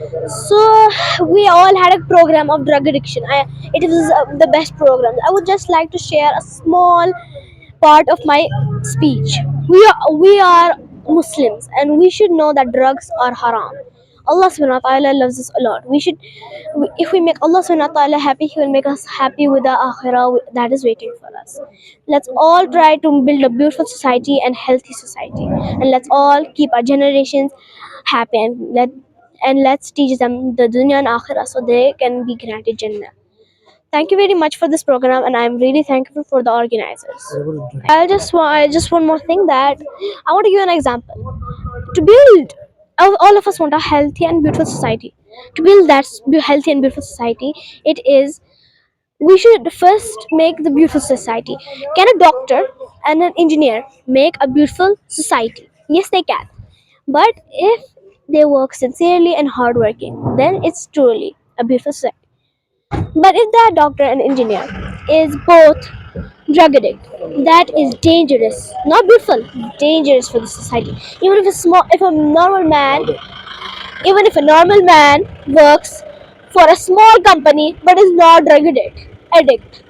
So we all had a program of drug addiction. It was the best program. I would just like to share a small part of my speech. We are Muslims and we should know that drugs are haram. Allah subhanahu wa ta'ala loves us a lot. If we make Allah subhanahu wa ta'ala happy, He will make us happy with the akhirah that is waiting for us. Let's all try to build a beautiful society and healthy society, and let's all keep our generations happy, and let's teach them the dunya and akhirah so they can be granted Jannah. Thank you very much for this program, and I'm really thankful for the organizers. I just one more thing that I want to give an example. To build, all of us want a healthy and beautiful society. To build that healthy and beautiful society, it is we should first make the beautiful society. Can a doctor and an engineer make a beautiful society? Yes, they can. But if they work sincerely and hardworking, then it's truly a beautiful society. But if that doctor and engineer is both drug addict, that is dangerous, not beautiful, dangerous for the society. Even if a normal man works for a small company but is not drug addict,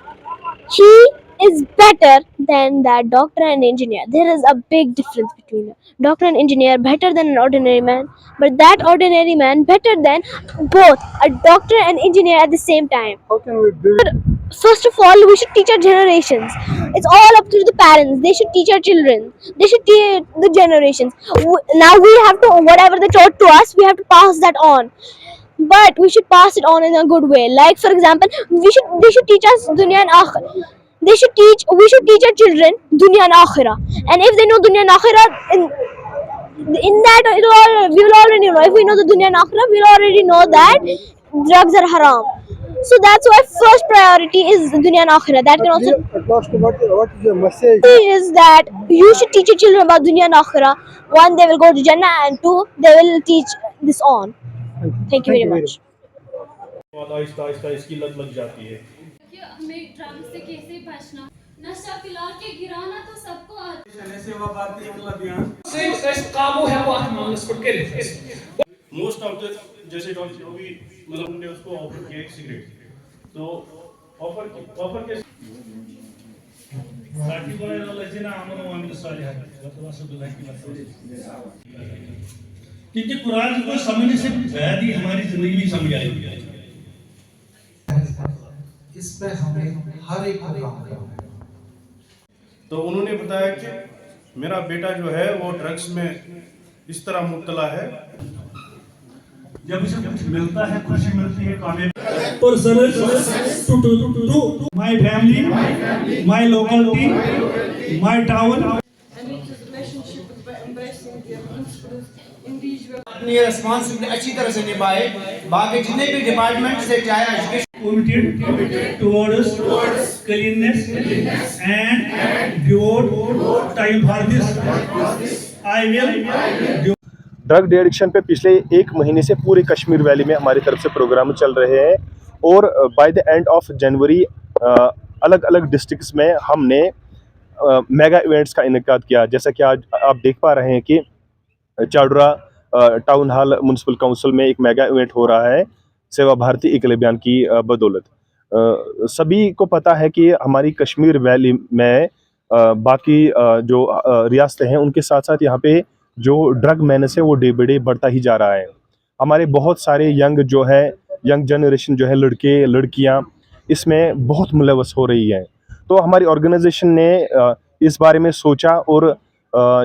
he is better than that doctor and engineer. There is a big difference between a doctor and engineer, better than an ordinary man, but that ordinary man better than both a doctor and engineer at the same time. How can we build? First of all, we should teach our generations. It's all up to the parents. They should teach our children. They should teach the generations. Now we have to, whatever they taught to us, we have to pass that on, but we should pass it on in a good way. Like for example, they should teach us dunya and akhirah. We should teach our children dunya and akhirah. And if they know dunya and akhirah, in that we will already know. If we know the dunya and akhirah, we'll already know that drugs are haram. So that's why first priority is dunya and akhirah. That can also what is your message? Is that you should teach your children about dunya and akhirah. One, they will go to Jannah, and two, they will teach this on. Thank you very much. बहुत आहिस्ता आहिस्ता इसकी लत लग जाती है कि हमें drugs से कैसे बचना नशा खिला के गिराना तो सबको मोस्ट ऑफ द जैसे अभी मतलब हमने उसको ऑफर किया एक सिगरेट तो ऑफर के साथी को लजना अमन वामिल सालिहात क्योंकि कुरान को समझने से शायद ही हमारी जिंदगी में समझ आएगी इस पे हमें हर एक को काम करना है। तो उन्होंने बताया कि मेरा बेटा जो है वो ड्रग्स में इस तरह मुब्तला है जब उसे कुछ मिलता है खुशी मिलती है कामयाबी और search to my family my locality my town अपनी रिस्पांसिबिलिटी अच्छी तरह से निभाए बाकी जितने भी डिपार्टमेंट से चाहे education committed towards cleanliness and devote time for this I will drug addiction पे पिछले एक महीने से पूरे कश्मीर वैली में हमारी तरफ से प्रोग्राम चल रहे हैं और by the end of January अलग अलग डिस्ट्रिक्ट्स में हमने मेगा इवेंट्स का इनेकाद किया। जैसा कि आज आप देख पा रहे हैं कि चाडुरा टाउन हॉल म्यूनसिपल काउंसिल में एक मेगा इवेंट हो रहा है सेवा भारती एकल अभियान की बदौलत। सभी को पता है कि हमारी कश्मीर वैली में बाकी जो रियासतें हैं उनके साथ साथ यहाँ पे जो ड्रग मैनेस है वो डे बाय डे बढ़ता ही जा रहा है। हमारे बहुत सारे यंग जनरेशन जो है लड़के लड़कियाँ इसमें बहुत मुलव्वस हो रही है। तो हमारी ऑर्गेनाइजेशन ने इस बारे में सोचा और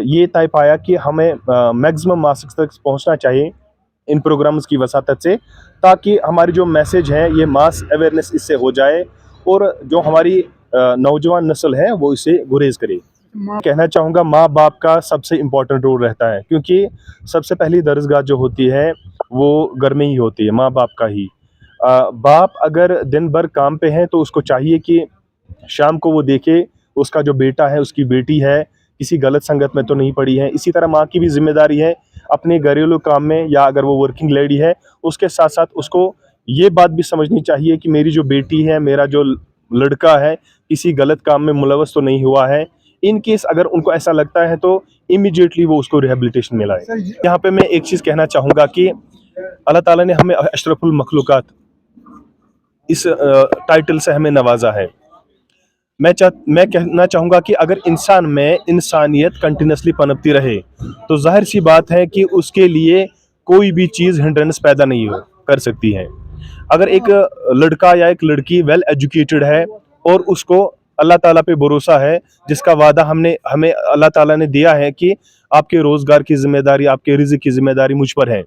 ये तय पाया कि हमें मैक्सिमम मास तक पहुँचना चाहिए इन प्रोग्राम्स की वसातत से, ताकि हमारी जो मैसेज है ये मास अवेयरनेस इससे हो जाए और जो हमारी नौजवान नस्ल है वो इसे गुरेज करे। कहना चाहूँगा माँ बाप का सबसे इम्पोर्टेंट रोल रहता है, क्योंकि सबसे पहली दरसगाह जो होती है वो घर में ही होती है, माँ बाप का ही। बाप अगर दिन भर काम पे है तो उसको चाहिए कि शाम को वो देखे उसका जो बेटा है उसकी बेटी है किसी गलत संगत में तो नहीं पड़ी है। इसी तरह माँ की भी जिम्मेदारी है अपने घरेलू काम में, या अगर वो वर्किंग लेडी है उसके साथ साथ उसको ये बात भी समझनी चाहिए कि मेरी जो बेटी है, मेरा जो लड़का है किसी गलत काम में मुलव्वस तो नहीं हुआ है। इन केस अगर उनको ऐसा लगता है तो इमीडिएटली वो उसको रिहेबिलिटेशन में लाए। यहाँ पे मैं एक चीज़ कहना चाहूँगा कि अल्लाह ताला ने हमें अशरफुल मखलूकात इस टाइटल से हमें नवाजा है। मैं कहना चाहूँगा कि अगर इंसान में इंसानियत कंटिन्यूसली पनपती रहे तो जाहिर सी बात है कि उसके लिए कोई भी चीज़ हिंड्रेंस पैदा नहीं कर सकती है। अगर एक लड़का या एक लड़की वेल एजुकेटेड है और उसको अल्लाह ताला पे भरोसा है, जिसका वादा हमें अल्लाह ताला ने दिया है कि आपके रोज़गार की जिम्मेदारी, आपके रिज़्क़ की जिम्मेदारी मुझ पर है,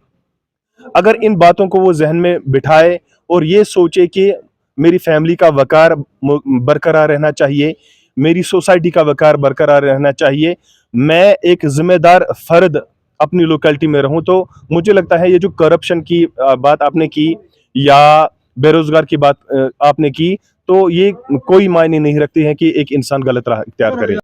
अगर इन बातों को वो जहन में बिठाए और ये सोचे कि मेरी फैमिली का वक़ार बरकरार रहना चाहिए, मेरी सोसाइटी का वक़ार बरकरार रहना चाहिए, मैं एक ज़िम्मेदार फ़र्द अपनी लोकेलिटी में रहूं, तो मुझे लगता है ये जो करप्शन की बात आपने की या बेरोज़गार की बात आपने की, तो ये कोई मायने नहीं रखती है कि एक इंसान गलत राह इख्तियार करे।